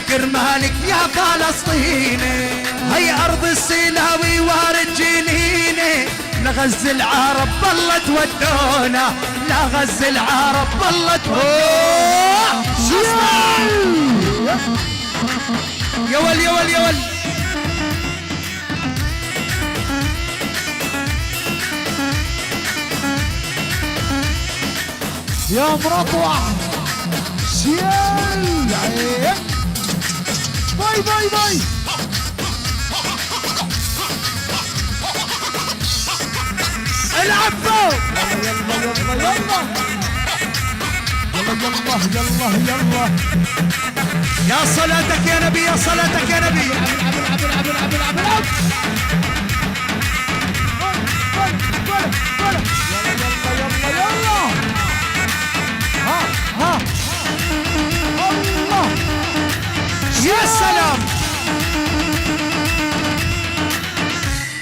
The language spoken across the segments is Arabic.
كرمالك يا فلسطيني. هي أرض السلاوي وارد جنيني، لغز العرب بالله تودونا، لغز العرب بالله تودونا. يا ول يا ول يا ول يا مرطوع شيل عين. باي باي باي. العب فوق. يلا يلا يلا يلا يلا يلا. يا صلاتك يا نبي، يا صلاتك يا نبي. العب العب العب العب العب. يلا يلا يلا. ها ها الله. يا سلام.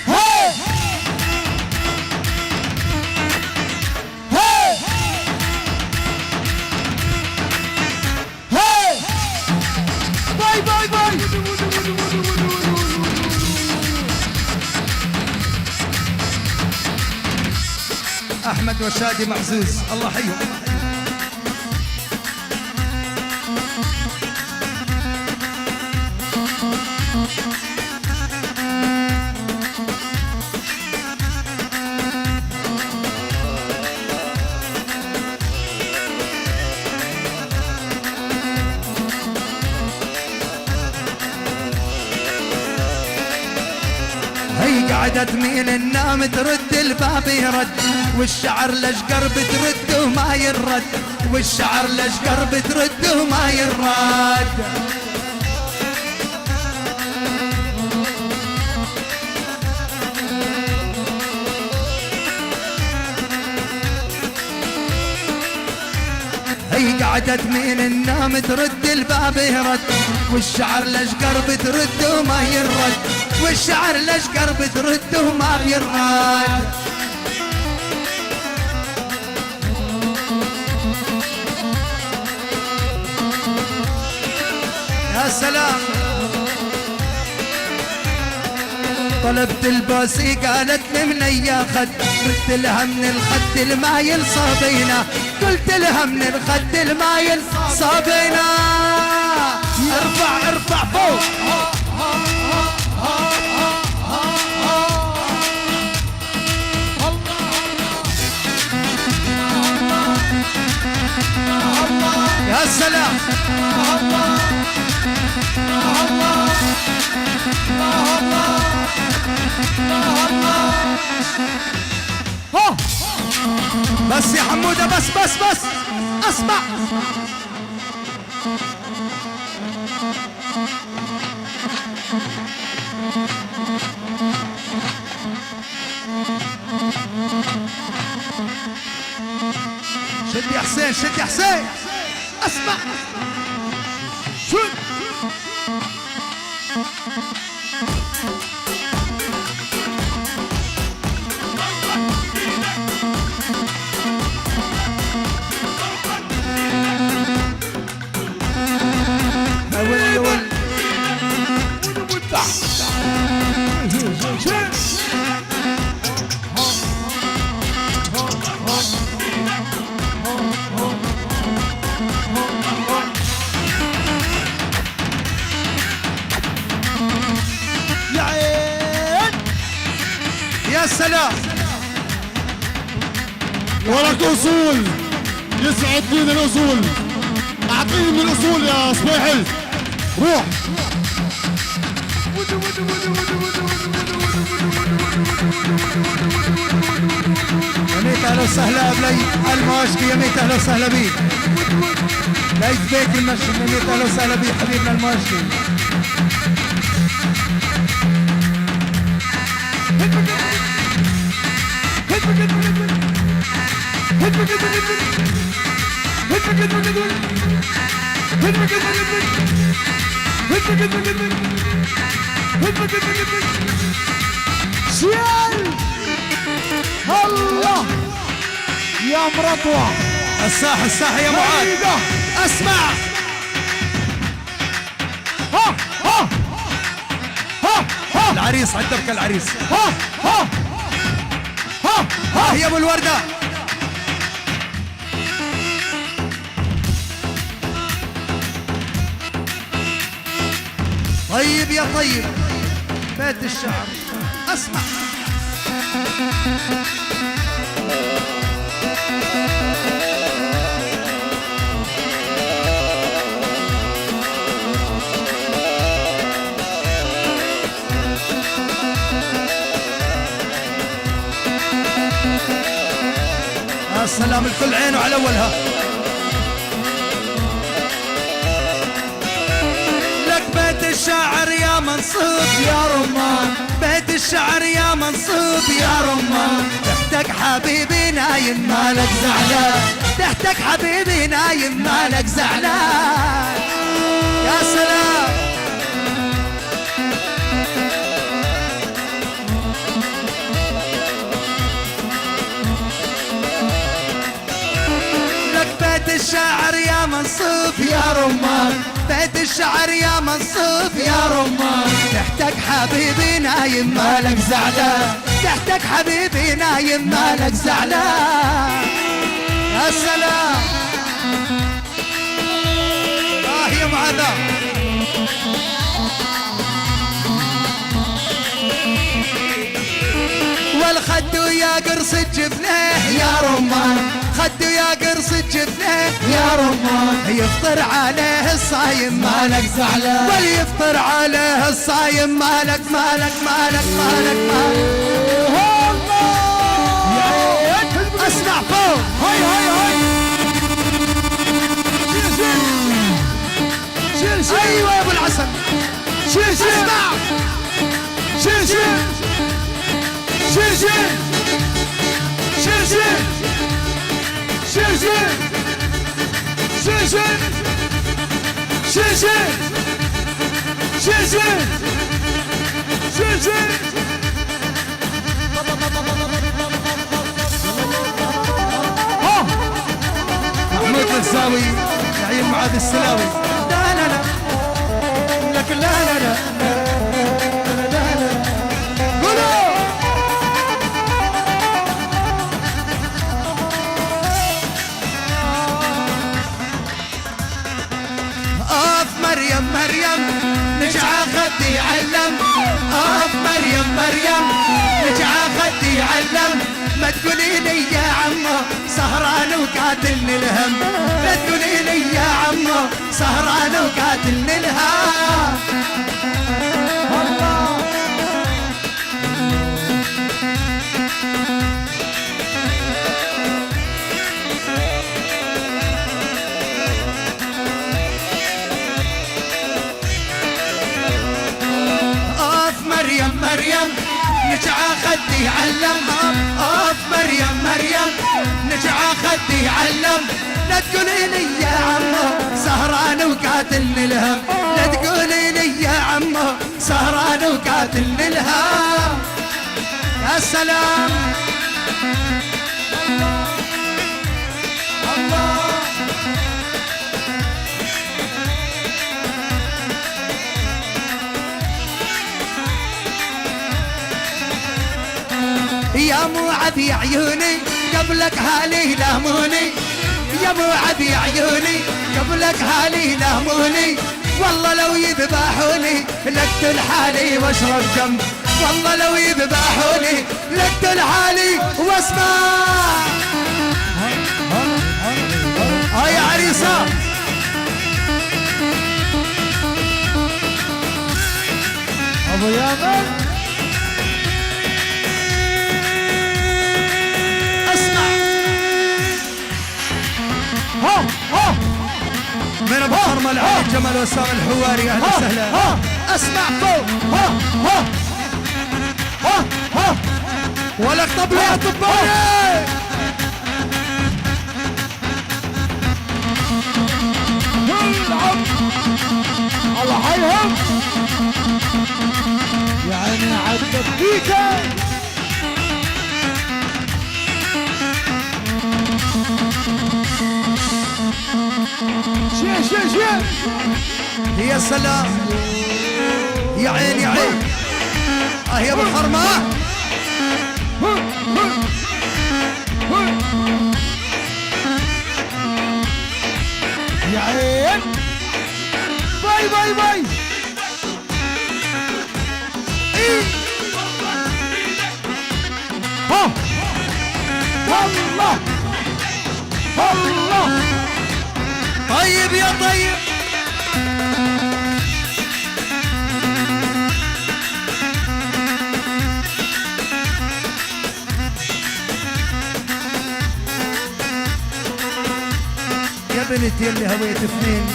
هي هي هي. باي باي باي. احمد وشادي معزوز الله حيهم. هي قعدت مين النام ترد الباب يرد، والشعر لشقر بترد وما يرد، والشعر لشقر بترد وما يرد. هي قعدت مين النام ترد الباب يرد، والشعر لشقر بترد وما يرد، والشعر لشقر بترد وما يرد. يا سلام. طلبت البوسي قالت لي من اي خد، قلت لها من الخد المايل صابينا، قلت لها من الخد المايل صابينا. ارفع ارفع فوق. يا سلام. بس يا حمودة بس بس بس اسمع. شد يا حسين، شد يا حسين. اسمع. شد. يا ول يا عين. يا سلام. ولك اصول يسعد فينا الاصول. اعطيني من الاصول يا صبيحي. روح. يا ميت اهلا وسهلا بلي الماشكي، يا ميت اهلا وسهلا بيك. ليت بيت المشي، يا ميت اهلا وسهلا بيك حبيبنا الماشكي. شيل. الله يا مرطوع. الساحة الساحة يا معاذ. اسمع. العريس عندك العريس. ها ها ها ها يا ابو الوردة. طيب يا طيب بيت الشعر اسمع. السلام الكل عينه على اولها. لك بيت الشعر يا منصوب يا رمان، بيت الشعر يا منصوب يا رمان، تحتك حبيبي نايم مالك زعلان، تحتك حبيبي نايم مالك زعلان. يا سلام. بيت الشعر يا منصوب يا رمان، بيت الشعر يا منصوب يا رمان، تحتك حبيبي نايم مالك زعلان، تحتك حبيبي نايم مالك زعلان. يا سلام. يا معاذ. والخد يا قرص الجفنه يا رمان، خد يا قرص الجفنه يا رمان، يفطر عليه الصايم مالك زعلان، واليفطر عليه الصايم مالك مالك مالك مالك مالك. اسمع فوق. هاي هاي هاي. شيل شيل. ايوه يا ابو العسل. شيل شيل. اسمع. شيل شيل. شيل شيل. شيل شيل. شيل شيل. شيل شيل. شيل شيل. شيل شيل. شيل شيل. محمود الزاوي نعيم معاذ السلاوي. لا لا لا لك لا لا لا لا لا لا. قولوا. آف مريم مريم نجعى خدي علم، آف مريم مريم نجعى خدي علم، ما تقولي لي يا عمو سهران وقاتلني الهم، لا تقولي لي يا عمو سهران وقاتلني الهم. الله. مريم مريم نجعى خدي علم، اوف مريم مريم نجعى خدي علم، لا تقولي لي يا عمو سهران وقاتلني الهم، لا تقولي لي يا عمو سهران وقاتلني الهم. يا سلام. الله. يا موعد يا عيوني قبلك هالي لهموني، يا موعد يا عيوني قبلك هالي لهموني، والله لو يذبحوني لقتل حالي واشرب جنب، والله لو يذبحوني لقتل حالي واسمع. يا عريسة. ابو يامن. ها ها من ابو حرمل علي جمال وسام الحواري. اهلا وسهلا. اسمع فوق. ها ها ها ها. ولك طبلة يا طبالي. يلعب على حيهم يعني عدت فيك. شيل شيل شيل. يا سلام. يا عين يا عين. يا ابو الحرمه. يا عين باي باي باي. ها والله الله. طيب يا طيب. يا بنت يلي هويت اثنين،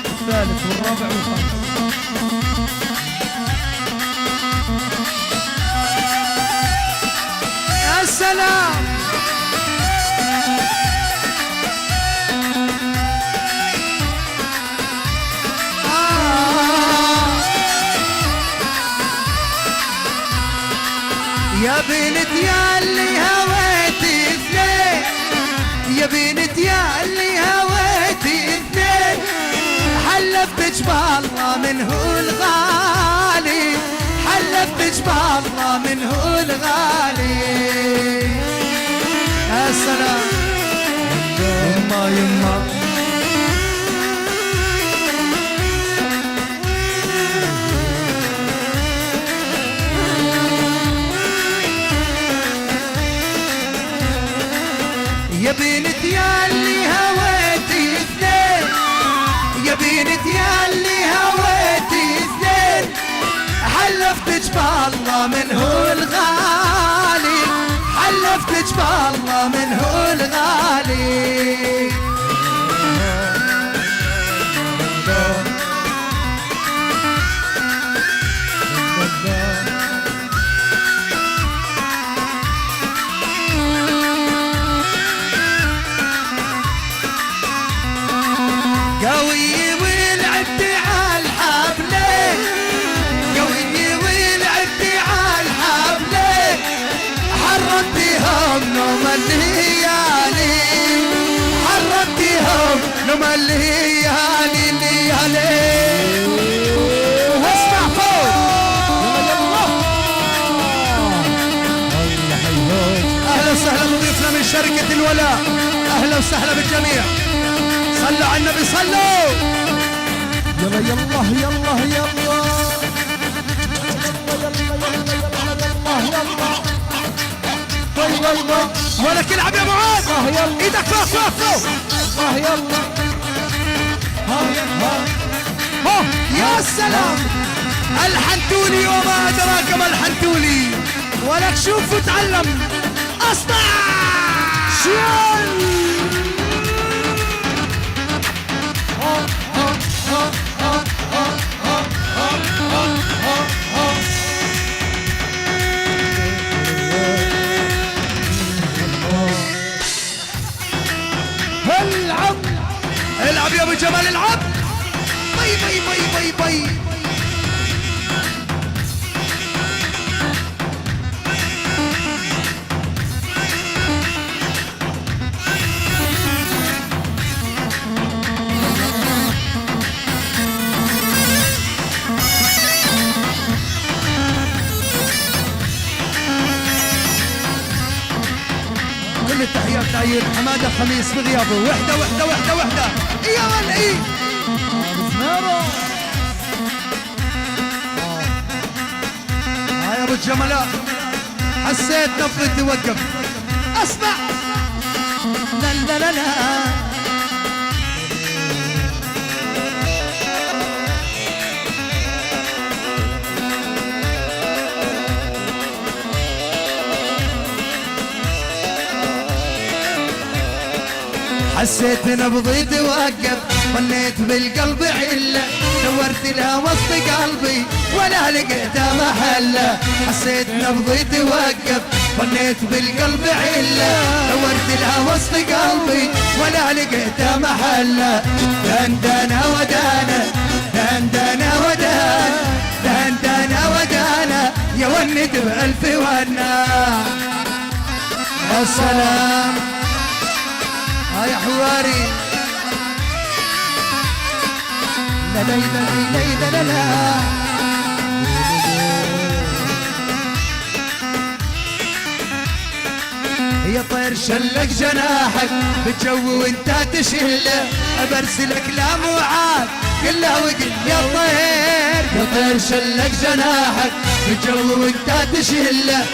الثالث والرابع والخامس. يا سلام. يا بنت يا اللي هويتي اثنين، يا بنت يا اللي هويتي اثنين، حلفتك بالله من هو الغالي، حلفتك بالله من هو الغالي. يا سلام. يما يما يا بنت يا اللي هويتي اثنين، يا بنت يا اللي هويتي اثنين، حلفتك بالله من هو الغالي، حلفتك بالله من هو الغالي. قوي ولعبت عالحبلين، قوي ولعبت عالحبلين، حرمتهم نوم الليالي، حرمتهم نوم الليالي الليالي. اسمع فوق. اهلا وسهلا بضيفنا من شركة الولاء، اهلا وسهلا بالجميع. صلوا على النبي صلوا. يلا يلا يلا يلا باي باي باي. ولك العب يا معاذ. يلا ايدك فوق فوق فوق. يلا ها يا سلام. الحنتولي وما ادراك ما الحنتولي. ولك شوف وتعلم. اصنع شيل. العب العب يا ابو جمال العب. بي بي بي بي بي. كل التحيات لعيد حماده خميس بغيابه. وحده وحده وحده وحده. يا ولعي يا ابو الجملاء. حسيت نبضي توقف. اسمع. لا لا لا لا. حسيت نبضي توقف، ظنيت بالقلب عله، دورت لها وسط قلبي ولا لقيتها محله. حسيت نبضي توقف، ظنيت بالقلب عله، دورت لها وسط قلبي ولا لقيتها محله. دندنا ودانا دندنا ودانا دندنا ودانا يا ولد بألف ونا. يا سلام. يا حواري. لا لا لا لا لا لا. شلك جناحك بالجو وانت تشله برسلك لا موعاد كله وقل يا طير يا طير شلك جناحك بالجو وانت تشله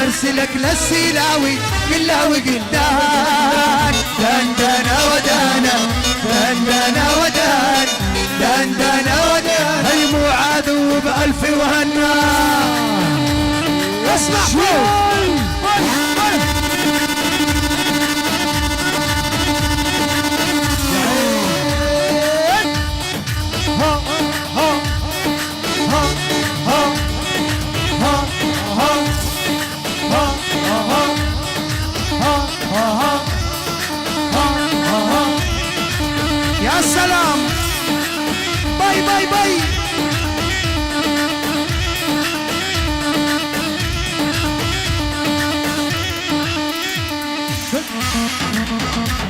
برسلك للسيلاوي كله وقل دان دندنا ودانا دندنا ودان دندنا ودان هي موعاد وبألف وهنا اسمع شوي يا سلام باي باي باي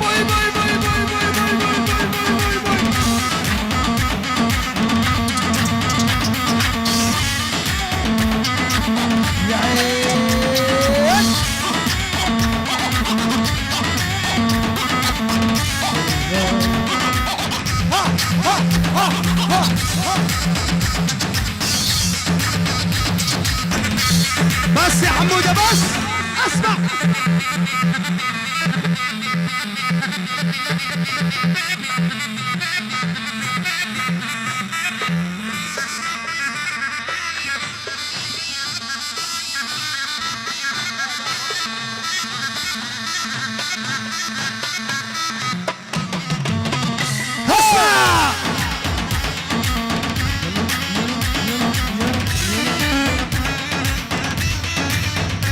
باي باي باي باي باي باي باي باي يا عين بس يا حمودة بس اسمع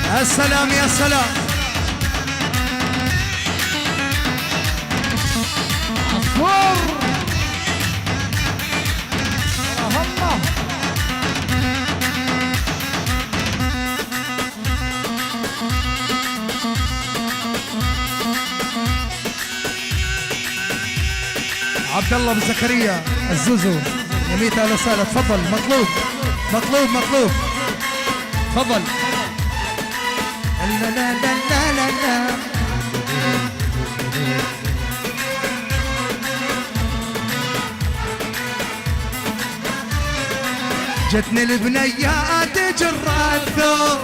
يا سلام يا سلام عصفور الله عبد الله ابو زكريا الزوزو يميت اهلا وسهلا تفضل مطلوب مطلوب مطلوب تفضل لا لا لا لا لا لا جتني البنيات جر الثوب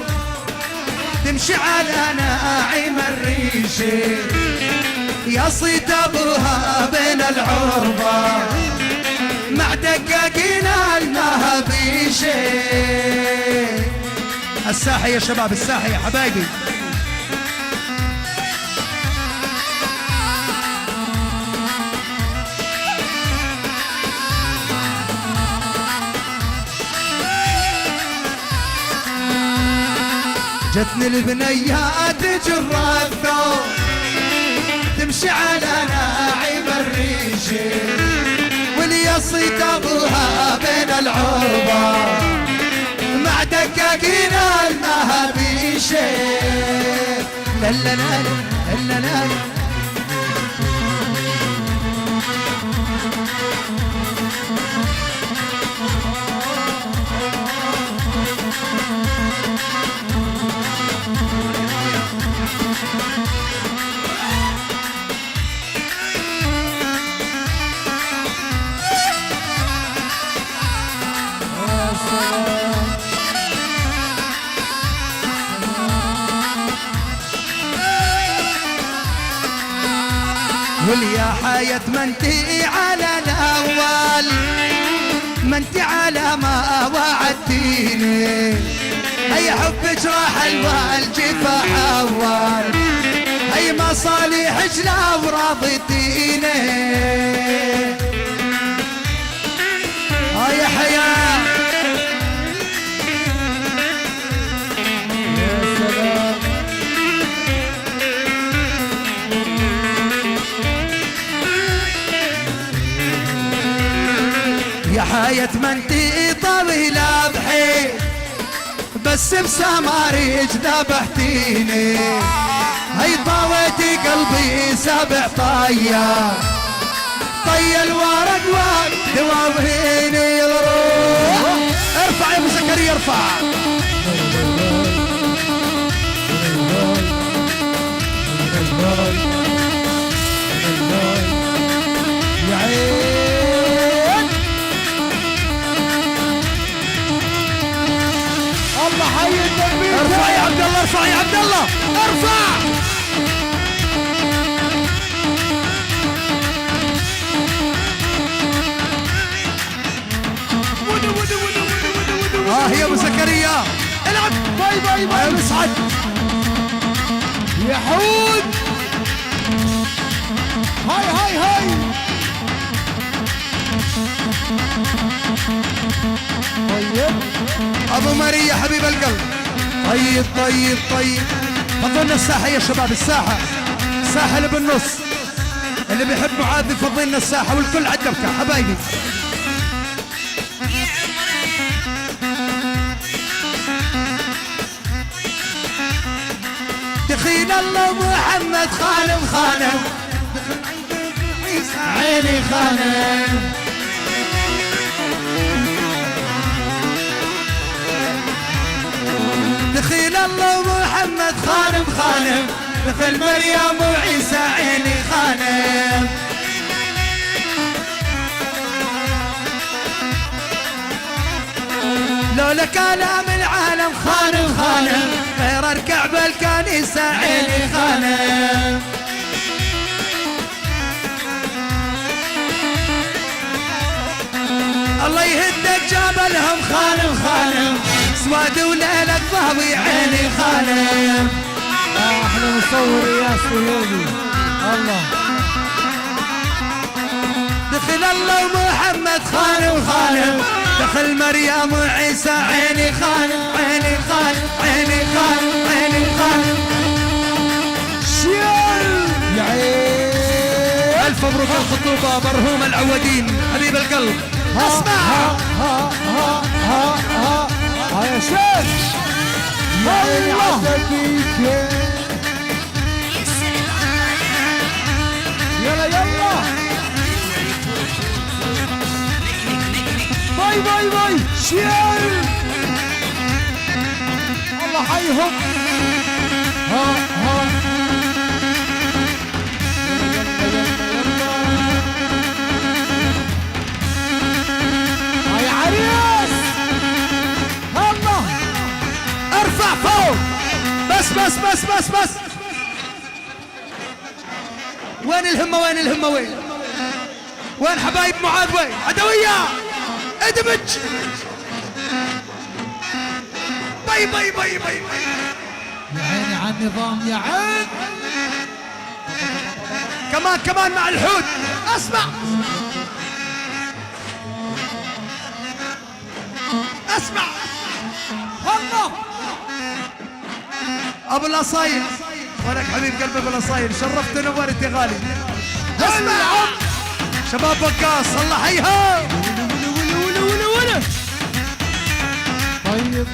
تمشي على ناعم الريشه يا صيت ابوها بين العربه مع دقاقينا المهبيشه الساحي يا شباب الساحي يا حبايبي جتني البنيات جر الثوب تمشي على ناعم الريشه واليصيت ابوها بين العربه مع دقاقينا المهبيشه لا لا لا لا لا واليا حياة ما انتي على الاول ما انتي على ما وعدتيني هي حبك راح الوالجفا حول هي مصالحك لا ورضيتيني يا حياة يا حياة ما انتي طويلة بحيل بس بسماريج ذبحتيني هي طويتي قلبي سبع طيار طي الورق ودواويني يروح ارفع يا ابو زكريا ارفع حي التنفيذ. ارفع يا عبد الله، ارفع يا عبد الله، ارفع. يا ابو زكريا العب. باي باي باي يا مسعد يا حود. هاي هاي هاي. طيب ابو ماريا حبيب القلب. طيب طيب طيب، فضلنا الساحه يا شباب، الساحه، الساحه اللي بالنص، اللي بيحب معاذ يفضلنا الساحه، والكل على الدبكه حبايبي. دخيل الله محمد خانم خانم، عيني خانم. دخيل الله محمد خانم خانم، دخل مريم وعيسى عيني خانم. لولا كلام العالم خانم خانم، غير الكعبة الكنيسة عيني خانم. الله يهدك جبلهم خانم خانم، سواد وليلك ضهوي عيني خانم. احلى مصور يا سيدي الله. دخل الله محمد خانم خانم، دخل مريم وعيسى عيني خانم عيني خانم عيني خانم عيني خانم. يا عين. الف مبروك الخطوبة مرهوم العودين حبيب القلب. اسمع ها ها ها ها ها ها يا شيخ. يا عسليك. يلا يلا. باي باي باي. شيل. الله حيهم. ها ها. يلا يلا يلا. يا عريس. الله. ارفع فوق. بس بس بس بس بس. وين الهمة وين الهمة وين؟ وين حبايب معاذ وين؟ عدوية ادمج. باي باي باي باي باي. يا عيني على النظام يا عين. كمان كمان مع الحوت. اسمع اسمع. الله. ابو الاصايل، ولك حبيب قلبي ابو الاصايل، شرفت ونورت يا غالي. اسمع شباب بقاص الله حيها. طيب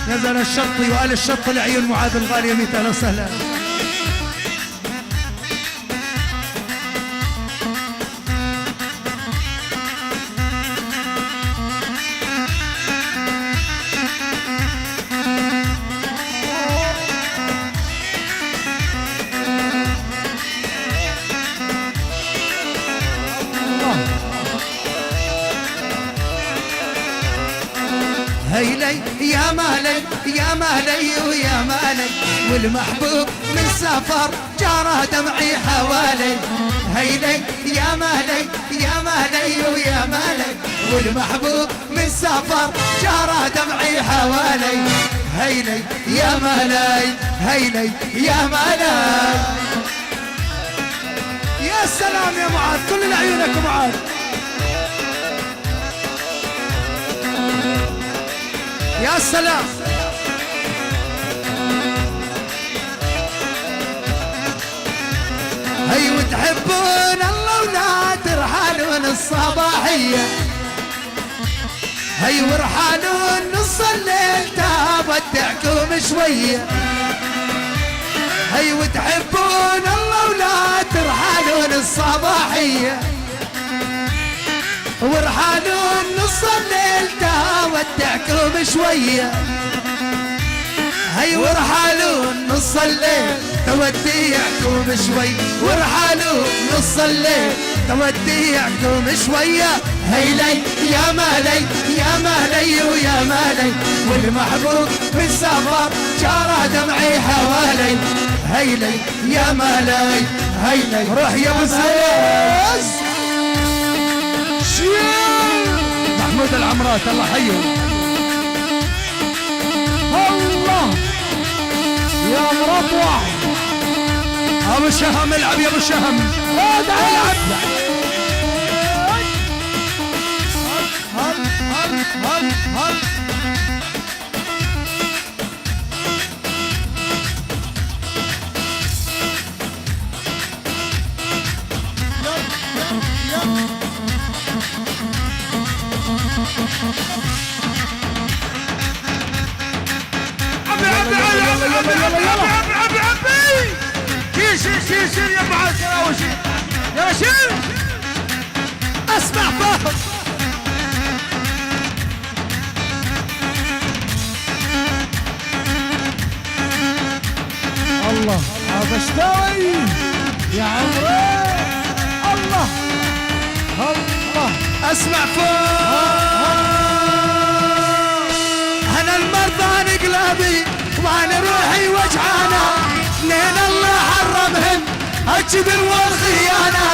نزل الشطي وآل الشط لعيون معاذ الغالية. ميت اهلا وسهلا. هيلي يا مالي يا مالي ويا مالي، والمحبوب من سفر جاره دمعي حوالي. هيلي يا مالي يا مالي ويا مالي، والمحبوب من سفر جاره دمعي حوالي. هيلي يا مالي هيلي يا مالي. يا سلام يا معاذ، كل العيونك معاذ. يا سلام. هي وتحبون الله ولا ترحلون الصباحية، هي ورحلون نص الليل تودعكم شوية. هي وتحبون الله ولا ترحلون الصباحية، ورحلون نص الليل تودعكم شوية. هي ورحالون نص الليل توديعكم شوي، ورحالون نص الليل توديعكم شوية. هيلي يا مالي يا مالي ويا مالي، والمحبوب بالسفر جرى دمعي حوالي. هيلي يا مالي هيلي، روح يا ابو زيد. محمود العمرات الله حيه. الله يا مرات واحد. ابو شهم العب يا ابو شهم، العب. شيل يا بعد يا شيل. اسمع فهد. الله هذا اشتوي يا عمري. الله الله اسمع فوق. انا المرضى نقلبي وانا روحي وجعانه، لين الله حرمهم الجبن والخيانه.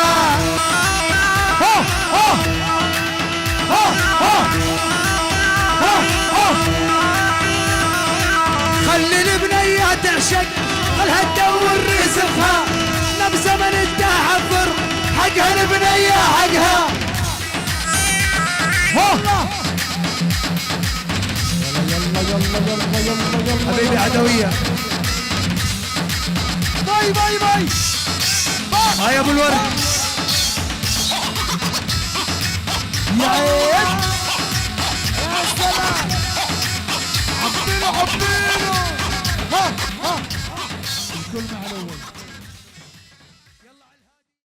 خلي البنيه تعشق، خلها تدور رزقها، نبزه من التحفر حقها البنيه حقها. حبيبي عدوية. باي باي باي. هاي ابو الورد. يا عيد يا سلام. حبينه حبينه. ها الكل مع الاول.